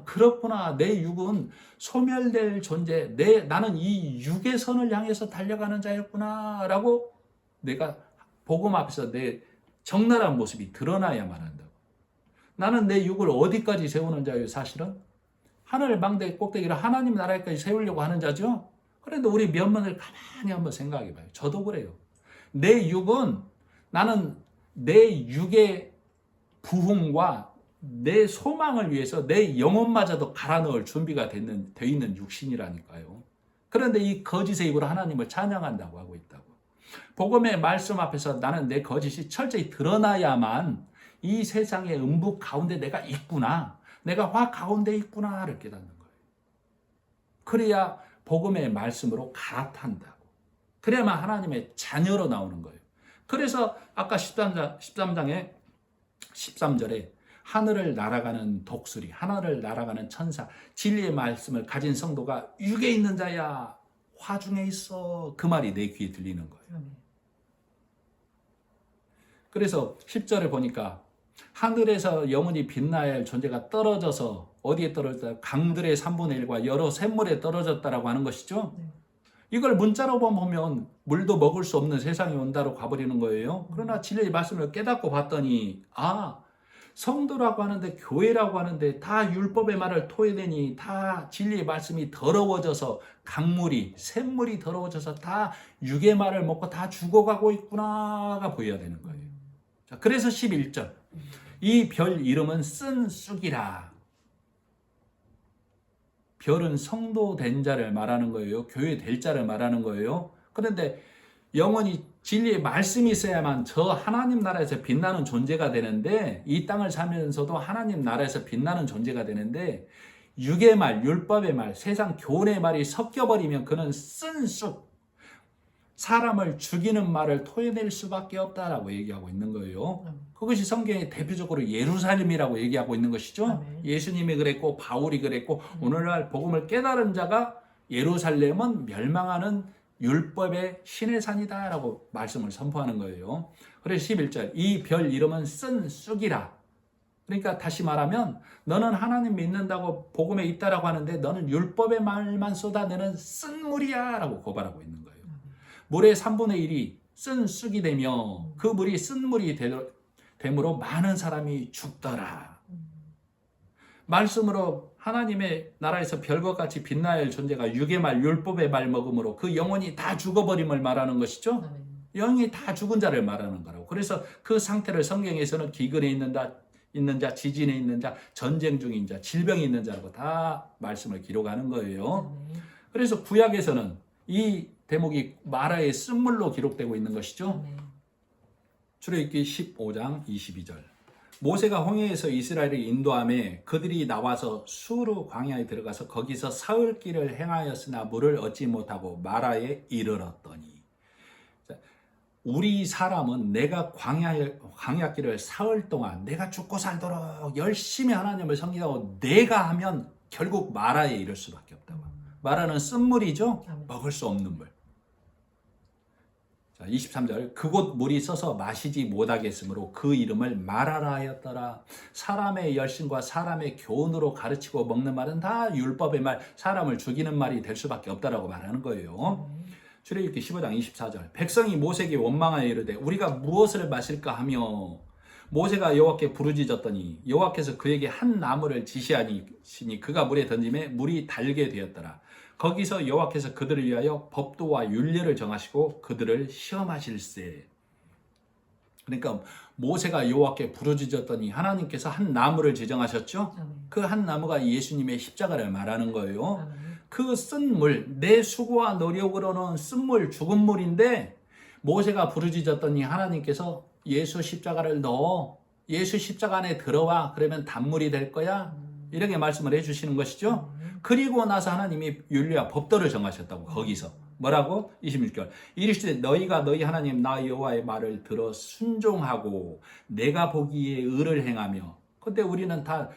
그렇구나. 내 육은 소멸될 존재. 나는 이 육의 선을 향해서 달려가는 자였구나. 라고 내가 복음 앞에서 내 적나라한 모습이 드러나야만 한다고. 나는 내 육을 어디까지 세우는 자예요, 사실은? 하늘 망대 꼭대기를 하나님 나라에까지 세우려고 하는 자죠? 그런데 우리 면면을 가만히 한번 생각해 봐요. 저도 그래요. 내 육은 나는 내 육의 부흥과 내 소망을 위해서 내 영혼마저도 갈아 넣을 준비가 돼 있는 육신이라니까요. 그런데 이 거짓의 입으로 하나님을 찬양한다고 하고 있다고. 복음의 말씀 앞에서 나는 내 거짓이 철저히 드러나야만 이 세상의 음부 가운데 내가 있구나. 내가 화 가운데 있구나를 깨닫는 거예요. 그래야 복음의 말씀으로 갈아탄다고. 그래야만 하나님의 자녀로 나오는 거예요. 그래서 아까 13장에 13절에 하늘을 날아가는 독수리, 하늘을 날아가는 천사, 진리의 말씀을 가진 성도가 육에 있는 자야, 화중에 있어. 그 말이 내 귀에 들리는 거예요. 그래서 10절에 보니까 하늘에서 영원히 빛나야 할 존재가 떨어져서 어디에 떨어졌다? 강들의 3분의 1과 여러 샘물에 떨어졌다라고 하는 것이죠. 이걸 문자로 보면 물도 먹을 수 없는 세상이 온다로 가버리는 거예요. 그러나 진리의 말씀을 깨닫고 봤더니 성도라고 하는데 교회라고 하는데 다 율법의 말을 토해내니 다 진리의 말씀이 더러워져서 강물이 샘물이 더러워져서 다 육의 말을 먹고 다 죽어가고 있구나가 보여야 되는 거예요. 자, 그래서 11절 이 별 이름은 쓴 쑥이라. 별은 성도 된 자를 말하는 거예요. 교회 될 자를 말하는 거예요. 그런데 영원히 진리의 말씀이 있어야만 저 하나님 나라에서 빛나는 존재가 되는데 이 땅을 살면서도 하나님 나라에서 빛나는 존재가 되는데 육의 말, 율법의 말, 세상 교훈의 말이 섞여버리면 그는 쓴 쑥, 사람을 죽이는 말을 토해낼 수밖에 없다라고 얘기하고 있는 거예요. 그것이 성경에 대표적으로 예루살렘이라고 얘기하고 있는 것이죠. 예수님이 그랬고 바울이 그랬고 오늘날 복음을 깨달은 자가 예루살렘은 멸망하는 율법의 신의 산이다라고 말씀을 선포하는 거예요. 그래서 11절 이 별 이름은 쓴 쑥이라. 그러니까 다시 말하면 너는 하나님 믿는다고 복음에 있다라고 하는데 너는 율법의 말만 쏟아내는 쓴 물이야 라고 고발하고 있는 거예요. 물의 3분의 1이 쓴 쑥이 되며 그 물이 쓴 물이 되므로 많은 사람이 죽더라. 말씀으로 하나님의 나라에서 별과 같이 빛나야 할 존재가 육의 말, 율법의 말 먹음으로 그 영혼이 다 죽어버림을 말하는 것이죠. 영이 다 죽은 자를 말하는 거라고. 그래서 그 상태를 성경에서는 기근에 있는 자, 지진에 있는 자, 전쟁 중인 자, 질병이 있는 자라고 다 말씀을 기록하는 거예요. 그래서 구약에서는 이 대목이 마라의 쓴물로 기록되고 있는 것이죠. 출애굽기 15장 22절 모세가 홍해에서 이스라엘을 인도하며 그들이 나와서 수르 광야에 들어가서 거기서 사흘 길을 행하였으나 물을 얻지 못하고 마라에 이르렀더니 우리 사람은 내가 광야길을 사흘 동안 내가 죽고 살도록 열심히 하나님을 섬기다고 내가 하면 결국 마라에 이를 수밖에 없다고. 마라는 쓴물이죠. 먹을 수 없는 물. 자, 23절 그곳 물이 써서 마시지 못하겠으므로 그 이름을 마라라 하였더라. 사람의 열심과 사람의 교훈으로 가르치고 먹는 말은 다 율법의 말, 사람을 죽이는 말이 될 수밖에 없다라고 말하는 거예요. 출애굽기 15장 24절 백성이 모세에게 원망하여 이르되 우리가 무엇을 마실까 하며 모세가 여호와께 부르짖었더니 여호와께서 그에게 한 나무를 지시하시니 그가 물에 던짐에 물이 달게 되었더라. 거기서 여호와께서 그들을 위하여 법도와 율례를 정하시고 그들을 시험하실세. 그러니까 모세가 여호와께 부르짖었더니 하나님께서 한 나무를 지정하셨죠. 그 한 나무가 예수님의 십자가를 말하는 거예요. 그 쓴 물, 내 수고와 노력으로는 쓴 물, 죽은 물인데 모세가 부르짖었더니 하나님께서 예수 십자가를 넣어 예수 십자가 안에 들어와 그러면 단물이 될 거야 이렇게 말씀을 해주시는 것이죠. 그리고 나서 하나님이 율례와 법도를 정하셨다고. 거기서 뭐라고? 26절 이르시되 너희가 너희 하나님 나 여호와의 말을 들어 순종하고 내가 보기에 의를 행하며. 근데 우리는 다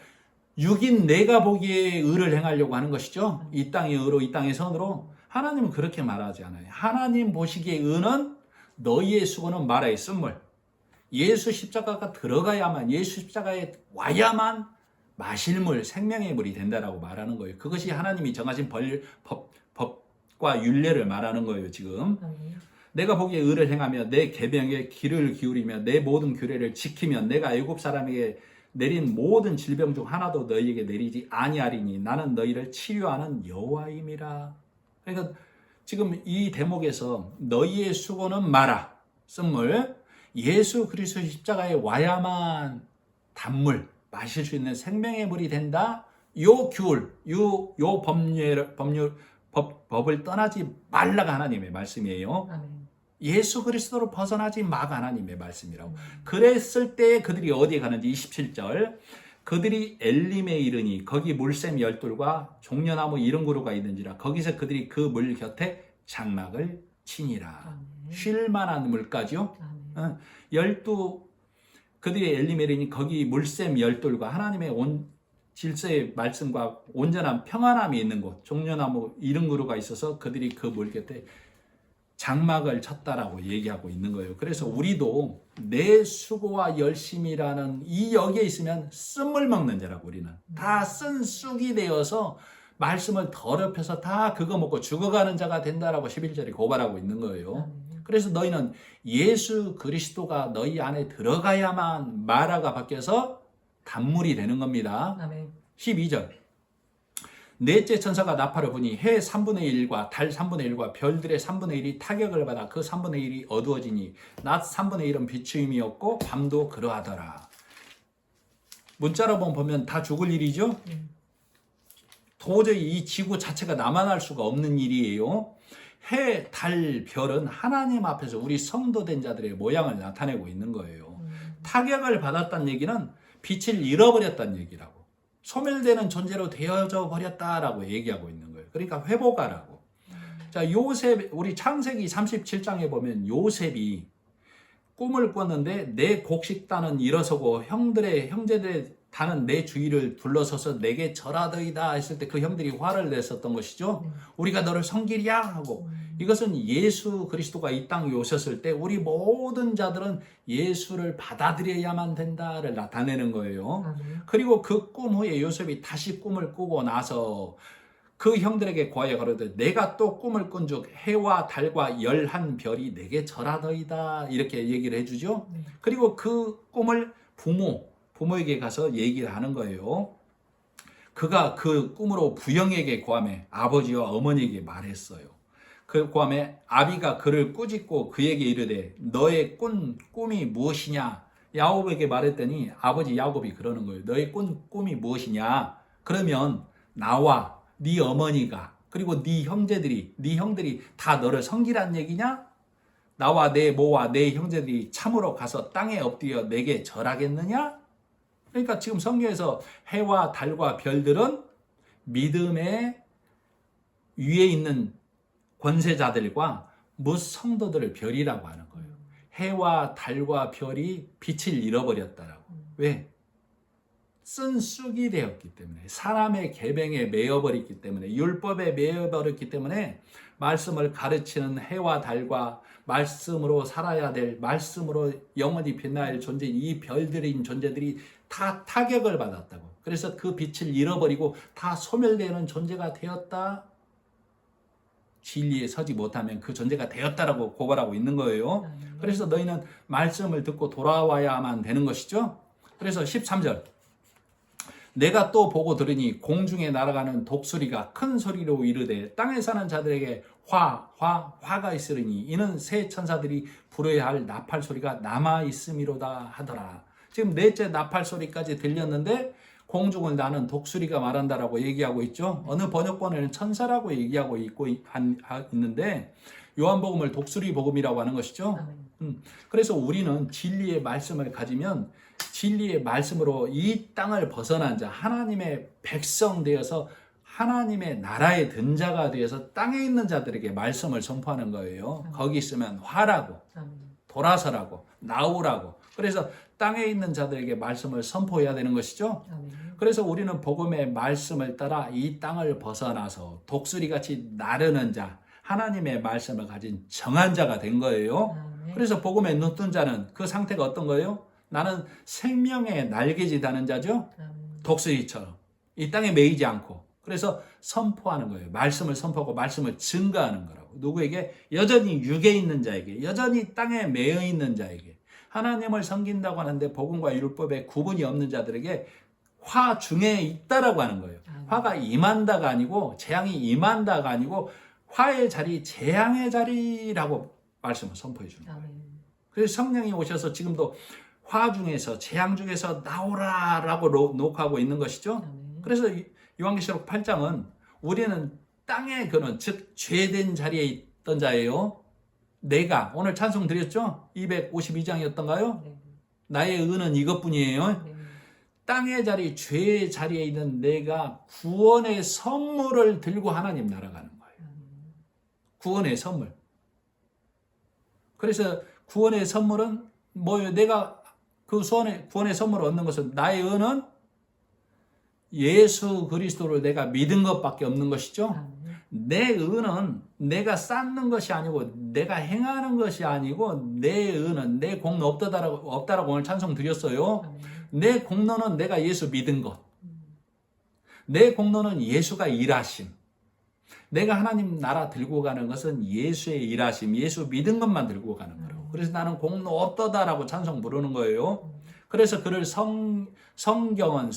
육인 내가 보기에 의를 행하려고 하는 것이죠. 이 땅의 의로 이 땅의 선으로. 하나님은 그렇게 말하지 않아요. 하나님 보시기에 의는 너희의 수고는 마라의 쓴물, 예수 십자가가 들어가야만, 예수 십자가에 와야만 마실 물, 생명의 물이 된다라고 말하는 거예요. 그것이 하나님이 정하신 법과 율례를 말하는 거예요. 지금 내가 보기에 의를 행하며 내 계명에 귀를 기울이며 내 모든 규례를 지키면 내가 애굽 사람에게 내린 모든 질병 중 하나도 너희에게 내리지 아니하리니 나는 너희를 치유하는 여호와임이라. 그러니까 지금 이 대목에서 너희의 수고는 마라, 쓴물, 예수 그리스도 십자가에 와야만 단물, 마실 수 있는 생명의 물이 된다. 요 규율, 요 법을 떠나지 말라가 하나님의 말씀이에요. 아멘. 예수 그리스도로 벗어나지 마가 하나님의 말씀이라고. 그랬을 때 그들이 어디에 가는지 27절 그들이 엘림에 이르니 거기 물샘 열둘과 종려나무 이른 그루가 있는지라 거기서 그들이 그 물 곁에 장막을 치니라. 쉴 만한 물까지요. 그들이 엘림에 이르니 거기 물샘 열둘과 하나님의 질서의 말씀과 온전한 평안함이 있는 곳 종려나무 이른 그루가 있어서 그들이 그 물 곁에 장막을 쳤다라고 얘기하고 있는 거예요. 그래서 우리도 내 수고와 열심이라는 이 여기에 있으면 쓴물 먹는 자라고. 우리는 다 쓴 쑥이 되어서 말씀을 더럽혀서 다 그거 먹고 죽어가는 자가 된다라고 11절에 고발하고 있는 거예요. 그래서 너희는 예수 그리스도가 너희 안에 들어가야만 마라가 바뀌어서 단물이 되는 겁니다. 12절 넷째 천사가 나팔을 부니 해 3분의 1과 달 3분의 1과 별들의 3분의 1이 타격을 받아 그 3분의 1이 어두워지니 낮 3분의 1은 비추임이 없고 밤도 그러하더라. 문자로 보면 다 죽을 일이죠. 도저히 이 지구 자체가 남아날 수가 없는 일이에요. 해, 달, 별은 하나님 앞에서 우리 성도된 자들의 모양을 나타내고 있는 거예요. 타격을 받았다는 얘기는 빛을 잃어버렸다는 얘기라고. 소멸되는 존재로 되어져 버렸다라고 얘기하고 있는 거예요. 그러니까 회복하라고. 자, 요셉, 우리 창세기 37장에 보면 요셉이 꿈을 꿨는데 내 곡식단은 일어서고 형제들의 단은 내 주위를 둘러서서 내게 절하더이다 했을 때 그 형들이 화를 냈었던 것이죠. 우리가 너를 섬기랴 하고. 이것은 예수 그리스도가 이 땅에 오셨을 때 우리 모든 자들은 예수를 받아들여야만 된다를 나타내는 거예요. 그리고 그 꿈 후에 요셉이 다시 꿈을 꾸고 나서 그 형들에게 고하여 가로되 내가 또 꿈을 꾼즉 해와 달과 11별이 내게 절하더이다 이렇게 얘기를 해주죠. 그리고 그 꿈을 부모에게 가서 얘기를 하는 거예요. 그가 그 꿈으로 부영에게 고하며 아버지와 어머니에게 말했어요. 그 고함에 아비가 그를 꾸짖고 그에게 이르되 너의 꿈이 무엇이냐? 야곱에게 말했더니 아버지 야곱이 그러는 거예요. 너의 꿈이 무엇이냐? 그러면 나와 네 어머니가 그리고 네 형들이 다 너를 섬기란 얘기냐? 나와 내 모와 내 형제들이 참으로 가서 땅에 엎드려 내게 절하겠느냐? 그러니까 지금 성경에서 해와 달과 별들은 믿음의 위에 있는 권세자들과 무성도들을 별이라고 하는 거예요. 해와 달과 별이 빛을 잃어버렸다라고. 왜? 쓴 쑥이 되었기 때문에, 사람의 계명에 매여버렸기 때문에, 율법에 매여버렸기 때문에 말씀을 가르치는 해와 달과 말씀으로 살아야 될, 말씀으로 영원히 빛나야 할 존재, 이 별들인 존재들이 다 타격을 받았다고. 그래서 그 빛을 잃어버리고 다 소멸되는 존재가 되었다. 진리에 서지 못하면 그 존재가 되었다라고 고발하고 있는 거예요. 그래서 너희는 말씀을 듣고 돌아와야만 되는 것이죠. 그래서 13절. 내가 또 보고 들으니 공중에 날아가는 독수리가 큰 소리로 이르되 땅에 사는 자들에게 화가 있으리니 이는 새 천사들이 부르어야 할 나팔 소리가 남아 있음이로다 하더라. 지금 넷째 나팔 소리까지 들렸는데 공중을 나는 독수리가 말한다라고 얘기하고 있죠. 어느 번역본에는 천사라고 얘기하고 있는데 요한복음을 독수리 복음이라고 하는 것이죠. 그래서 우리는 진리의 말씀을 가지면 진리의 말씀으로 이 땅을 벗어난 자, 하나님의 백성 되어서 하나님의 나라에 든 자가 되어서 땅에 있는 자들에게 말씀을 선포하는 거예요. 거기 있으면 화라고, 돌아서라고, 나오라고. 그래서 땅에 있는 자들에게 말씀을 선포해야 되는 것이죠. 그래서 우리는 복음의 말씀을 따라 이 땅을 벗어나서 독수리같이 나르는 자, 하나님의 말씀을 가진 정한 자가 된 거예요. 그래서 복음에 눈뜬 자는 그 상태가 어떤 거예요? 나는 생명의 날개짓 하는 자죠. 독수리처럼 이 땅에 매이지 않고, 그래서 선포하는 거예요. 말씀을 선포하고 말씀을 증거하는 거라고. 누구에게? 여전히 육에 있는 자에게, 여전히 땅에 매여 있는 자에게. 하나님을 섬긴다고 하는데 복음과 율법에 구분이 없는 자들에게 화 중에 있다라고 하는 거예요. 화가 임한다가 아니고, 재앙이 임한다가 아니고, 화의 자리, 재앙의 자리라고 말씀을 선포해 주는 거예요. 그래서 성령이 오셔서 지금도 화 중에서, 재앙 중에서 나오라라고 녹화하고 있는 것이죠. 그래서 요한계시록 8장은 우리는 땅에 그는, 즉 죄된 자리에 있던 자예요. 내가 오늘 찬송 드렸죠? 252장이었던가요? 나의 의는 이것뿐이에요. 땅의 자리, 죄의 자리에 있는 내가 구원의 선물을 들고 하나님 나라 가는 거예요. 구원의 선물. 그래서 구원의 선물은 뭐예요? 내가 그 구원의 선물을 얻는 것은, 나의 의는 예수 그리스도를 내가 믿은 것밖에 없는 것이죠. 내 의는 내가 쌓는 것이 아니고, 내가 행하는 것이 아니고, 내 의는, 내 공로 없다라고 오늘 찬송 드렸어요. 내 공로는 내가 예수 믿은 것. 내 공로는 예수가 일하심. 내가 하나님 나라 들고 가는 것은 예수의 일하심, 예수 믿은 것만 들고 가는 거라고. 그래서 나는 공로 없다라고 찬송 부르는 거예요. 그래서 그를 성령은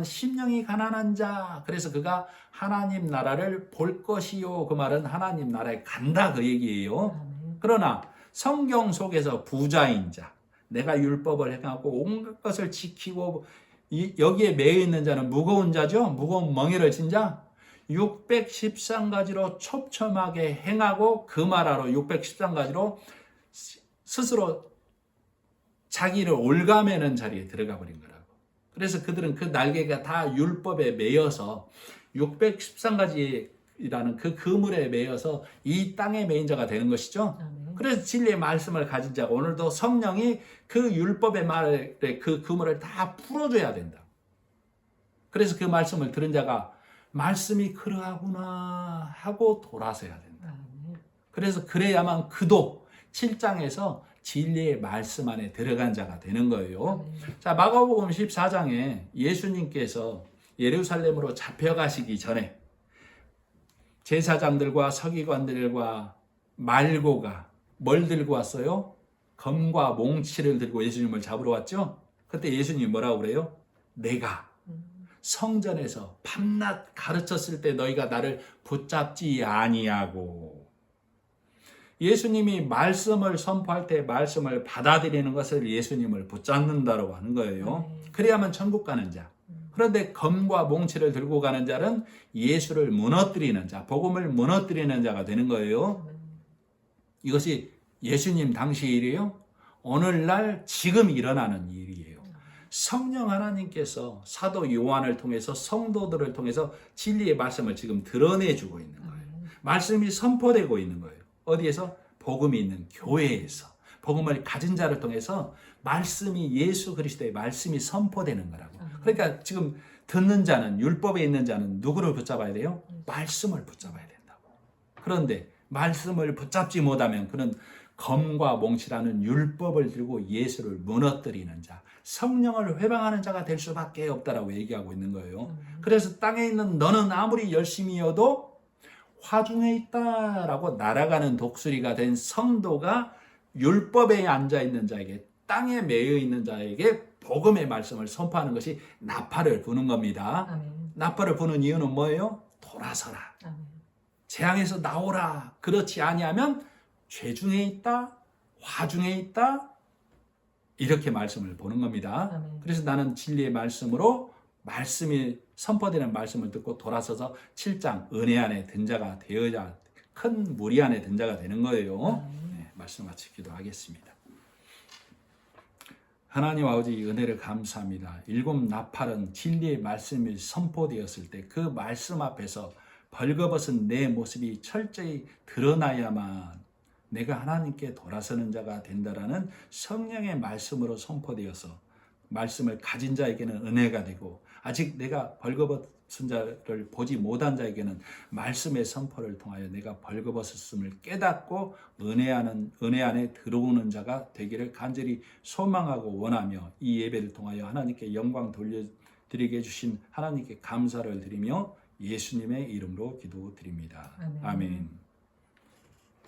심령이 가난한 자. 그래서 그가 하나님 나라를 볼 것이요. 그 말은 하나님 나라에 간다, 그 얘기예요. 그러나 성경 속에서 부자인 자, 내가 율법을 행하고 온갖 것을 지키고 여기에 매여 있는 자는 무거운 자죠. 무거운 멍에를 진 자. 613가지로 촘촘하게 행하고 그 말하러 613가지로 스스로 자기를 올가매는 자리에 들어가 버린 거라고. 그래서 그들은 그 날개가 다 율법에 매여서 613가지라는 그 그물에 매여서 이 땅에 매인 자가 되는 것이죠. 그래서 진리의 말씀을 가진 자가, 오늘도 성령이 그 율법의 말에 그 그물을 다 풀어줘야 된다. 그래서 그 말씀을 들은 자가 말씀이 그러하구나 하고 돌아서야 된다. 그래서 그래야만 그도 7장에서 진리의 말씀 안에 들어간 자가 되는 거예요. 자, 마가복음 14장에 예수님께서 예루살렘으로 잡혀가시기 전에 제사장들과 서기관들과 말고가 뭘 들고 왔어요? 검과 몽치를 들고 예수님을 잡으러 왔죠? 그때 예수님이 뭐라고 그래요? 내가 성전에서 밤낮 가르쳤을 때 너희가 나를 붙잡지 아니하고. 예수님이 말씀을 선포할 때 말씀을 받아들이는 것을 예수님을 붙잡는다고 하는 거예요. 그래야만 천국 가는 자. 그런데 검과 몽치를 들고 가는 자는 예수를 무너뜨리는 자, 복음을 무너뜨리는 자가 되는 거예요. 이것이 예수님 당시 일이에요. 오늘날 지금 일어나는 일이에요. 성령 하나님께서 사도 요한을 통해서 성도들을 통해서 진리의 말씀을 지금 드러내주고 있는 거예요. 말씀이 선포되고 있는 거예요. 어디에서? 복음이 있는 교회에서, 복음을 가진 자를 통해서 말씀이 예수 그리스도의 말씀이 선포되는 거라고. 그러니까 지금 듣는 자는 율법에 있는 자는 누구를 붙잡아야 돼요? 말씀을 붙잡아야 된다고. 그런데 말씀을 붙잡지 못하면 그는 검과 몽치라는 율법을 들고 예수를 무너뜨리는 자, 성령을 회방하는 자가 될 수밖에 없다라고 얘기하고 있는 거예요. 그래서 땅에 있는 너는 아무리 열심히여도 화중에 있다라고 날아가는 독수리가 된 성도가 율법에 앉아 있는 자에게, 땅에 매여 있는 자에게 복음의 말씀을 선포하는 것이 나팔을 부는 겁니다. 아멘. 나팔을 부는 이유는 뭐예요? 돌아서라. 아멘. 재앙에서 나오라. 그렇지 아니하면 죄 중에 있다, 화 중에 있다, 이렇게 말씀을 보는 겁니다. 아멘. 그래서 나는 진리의 말씀으로 말씀이 선포되는 말씀을 듣고 돌아서서 7장 은혜 안에 든 자가 되어야 큰 무리 안에 든 자가 되는 거예요. 네, 말씀 마치 기도하겠습니다. 하나님 아버지 은혜를 감사합니다. 7 나팔은 진리의 말씀이 선포되었을 때 그 말씀 앞에서 벌거벗은 내 모습이 철저히 드러나야만 내가 하나님께 돌아서는 자가 된다라는 성령의 말씀으로 선포되어서 말씀을 가진 자에게는 은혜가 되고, 아직 내가 벌거벗은 자를 보지 못한 자에게는 말씀의 선포를 통하여 내가 벌거벗었음을 깨닫고 은혜 안에 들어오는 자가 되기를 간절히 소망하고 원하며, 이 예배를 통하여 하나님께 영광 돌려드리게 해주신 하나님께 감사를 드리며 예수님의 이름으로 기도드립니다. 아멘. 아멘.